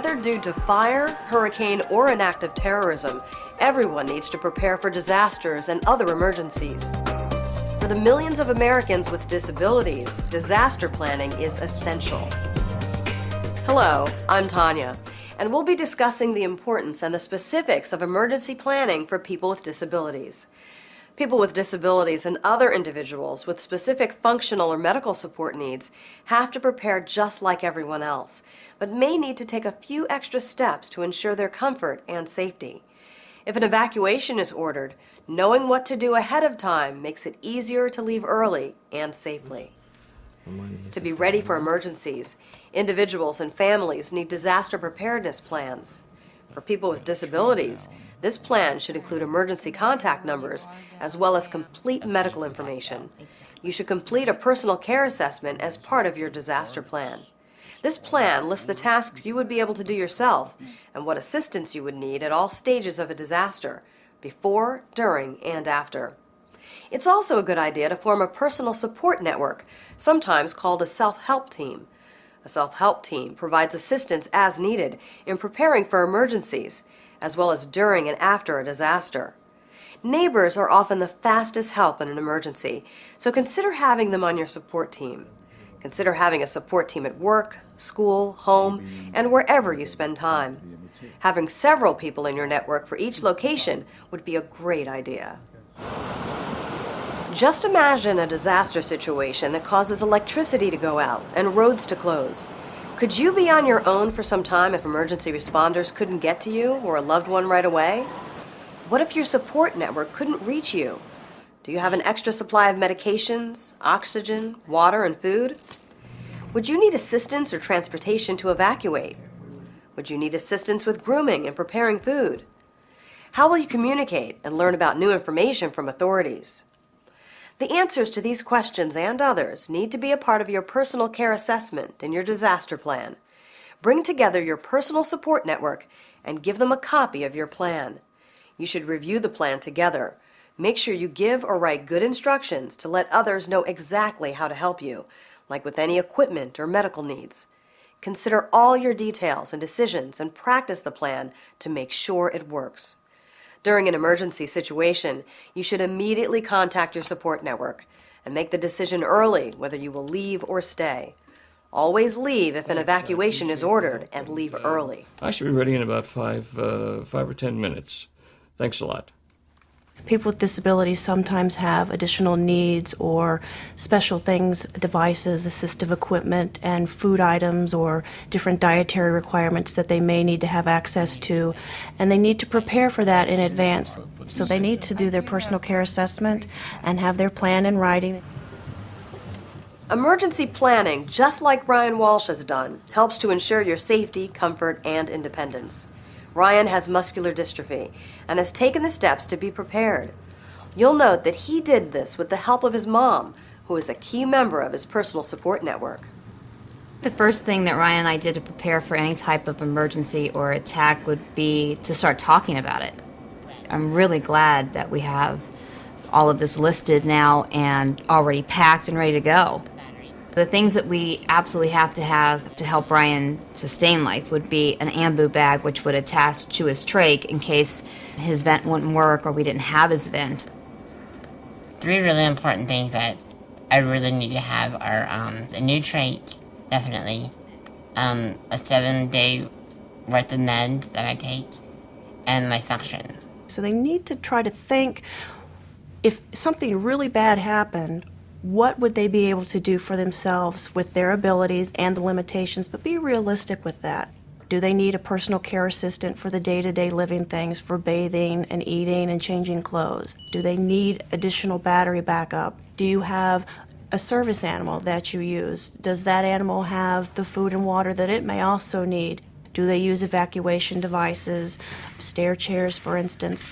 Whether due to fire, hurricane, or an act of terrorism, everyone needs to prepare for disasters and other emergencies. For the millions of Americans with disabilities, disaster planning is essential. Hello, I'm Tanya, and we'll be discussing the importance and the specifics of emergency planning for people with disabilities. People with disabilities and other individuals with specific functional or medical support needs have to prepare just like everyone else, but may need to take a few extra steps to ensure their comfort and safety. If an evacuation is ordered, knowing what to do ahead of time makes it easier to leave early and safely. To be ready for emergencies, individuals and families need disaster preparedness plans. For people with disabilities, this plan should include emergency contact numbers as well as complete medical information. You should complete a personal care assessment as part of your disaster plan. This plan lists the tasks you would be able to do yourself and what assistance you would need at all stages of a disaster, before, during, and after. It's also a good idea to form a personal support network, sometimes called a self-help team. A self-help team provides assistance as needed in preparing for emergencies, as well as during and after a disaster. Neighbors are often the fastest help in an emergency, so consider having them on your support team. Consider having a support team at work, school, home, and wherever you spend time. Having several people in your network for each location would be a great idea. Just imagine a disaster situation that causes electricity to go out and roads to close. Could you be on your own for some time if emergency responders couldn't get to you or a loved one right away? What if your support network couldn't reach you? Do you have an extra supply of medications, oxygen, water, and food? Would you need assistance or transportation to evacuate? Would you need assistance with grooming and preparing food? How will you communicate and learn about new information from authorities? The answers to these questions and others need to be a part of your personal care assessment and your disaster plan. Bring together your personal support network and give them a copy of your plan. You should review the plan together. Make sure you give or write good instructions to let others know exactly how to help you, like with any equipment or medical needs. Consider all your details and decisions and practice the plan to make sure it works. During an emergency situation, you should immediately contact your support network and make the decision early whether you will leave or stay. Always leave if an evacuation is ordered and leave early. I should be ready in about 5 or 10 minutes. Thanks a lot. People with disabilities sometimes have additional needs or special things, devices, assistive equipment, and food items or different dietary requirements that they may need to have access to, and they need to prepare for that in advance. So they need to do their personal care assessment and have their plan in writing. Emergency planning, just like Ryan Walsh has done, helps to ensure your safety, comfort, and independence. Ryan has muscular dystrophy and has taken the steps to be prepared. You'll note that he did this with the help of his mom, who is a key member of his personal support network. The first thing that Ryan and I did to prepare for any type of emergency or attack would be to start talking about it. I'm really glad that we have all of this listed now and already packed and ready to go. The things that we absolutely have to help Ryan sustain life would be an ambu bag, which would attach to his trach in case his vent wouldn't work or we didn't have his vent. 3 really important things that I really need to have are the new trach, definitely, a 7-day worth of meds that I take, and my suction. So they need to try to think, if something really bad happened, what would they be able to do for themselves with their abilities and the limitations, but be realistic with that. Do they need a personal care assistant for the day-to-day living things, for bathing and eating and changing clothes? Do they need additional battery backup? Do you have a service animal that you use? Does that animal have the food and water that it may also need? Do they use evacuation devices, stair chairs, for instance?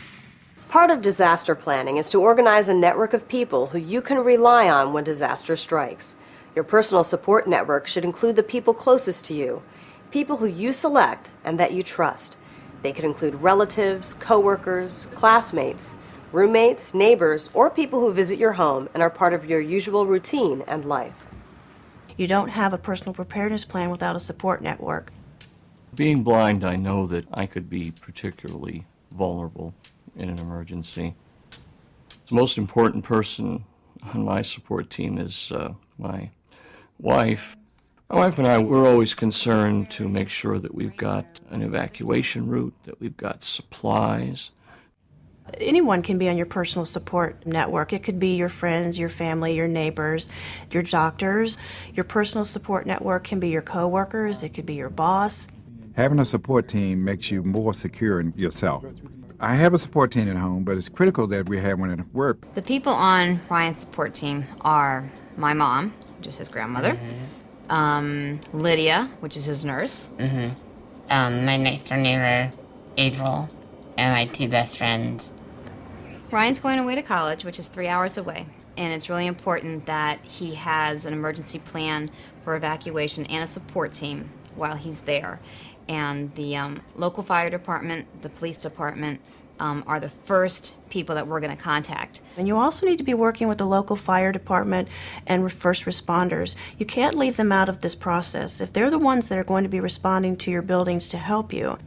Part of disaster planning is to organize a network of people who you can rely on when disaster strikes. Your personal support network should include the people closest to you, people who you select and that you trust. They could include relatives, coworkers, classmates, roommates, neighbors, or people who visit your home and are part of your usual routine and life. You don't have a personal preparedness plan without a support network. Being blind, I know that I could be particularly vulnerable in an emergency. The most important person on my support team is my wife. My wife and I, we're always concerned to make sure that we've got an evacuation route, that we've got supplies. Anyone can be on your personal support network. It could be your friends, your family, your neighbors, your doctors. Your personal support network can be your coworkers. It could be your boss. Having a support team makes you more secure in yourself. I have a support team at home, but it's critical that we have one at work. The people on Ryan's support team are my mom, which is his grandmother, Lydia, which is his nurse, My next door neighbor, April, and my two best friends. Ryan's going away to college, which is 3 hours away, and it's really important that he has an emergency plan for evacuation and a support team while he's there. And the local fire department, the police department, are the first people that we're going to contact. And you also need to be working with the local fire department and first responders. You can't leave them out of this process. If they're the ones that are going to be responding to your buildings to help you.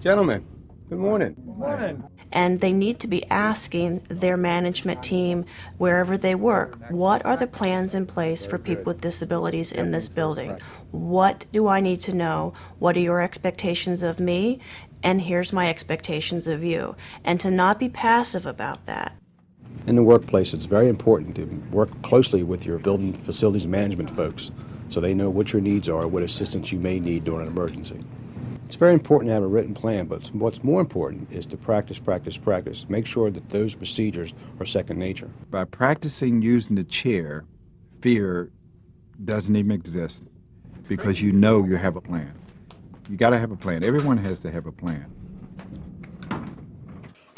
Gentlemen, good morning. Good morning. And they need to be asking their management team, wherever they work, what are the plans in place for people with disabilities in this building? What do I need to know? What are your expectations of me? And here's my expectations of you. And to not be passive about that. In the workplace, it's very important to work closely with your building facilities management folks so they know what your needs are, what assistance you may need during an emergency. It's very important to have a written plan, but what's more important is to practice. Make sure that those procedures are second nature. By practicing using the chair, fear doesn't even exist because you know you have a plan. You got to have a plan. Everyone has to have a plan.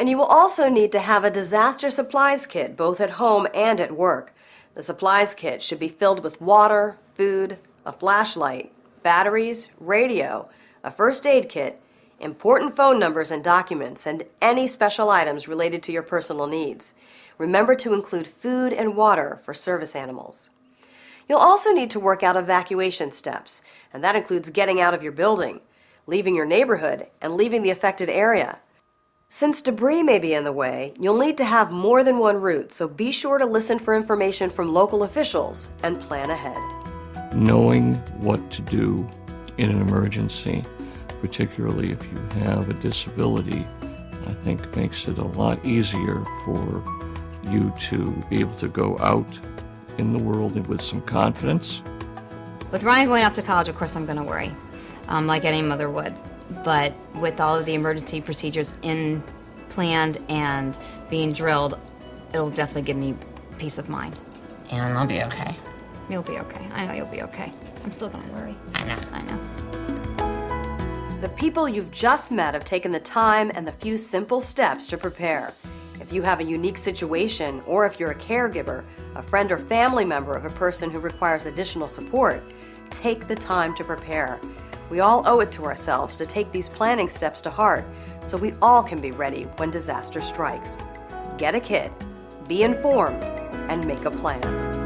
And you will also need to have a disaster supplies kit, both at home and at work. The supplies kit should be filled with water, food, a flashlight, batteries, radio, a first aid kit, important phone numbers and documents, and any special items related to your personal needs. Remember to include food and water for service animals. You'll also need to work out evacuation steps, and that includes getting out of your building, leaving your neighborhood, and leaving the affected area. Since debris may be in the way, you'll need to have more than one route, so be sure to listen for information from local officials and plan ahead. Knowing what to do in an emergency, particularly if you have a disability, I think makes it a lot easier for you to be able to go out in the world with some confidence. With Ryan going off to college, of course I'm going to worry, like any mother would. But with all of the emergency procedures planned and being drilled, it'll definitely give me peace of mind. And I'll be okay. You'll be okay. I know you'll be okay. I'm still going to worry. I know. The people you've just met have taken the time and the few simple steps to prepare. If you have a unique situation, or if you're a caregiver, a friend or family member of a person who requires additional support, take the time to prepare. We all owe it to ourselves to take these planning steps to heart so we all can be ready when disaster strikes. Get a kit, be informed, and make a plan.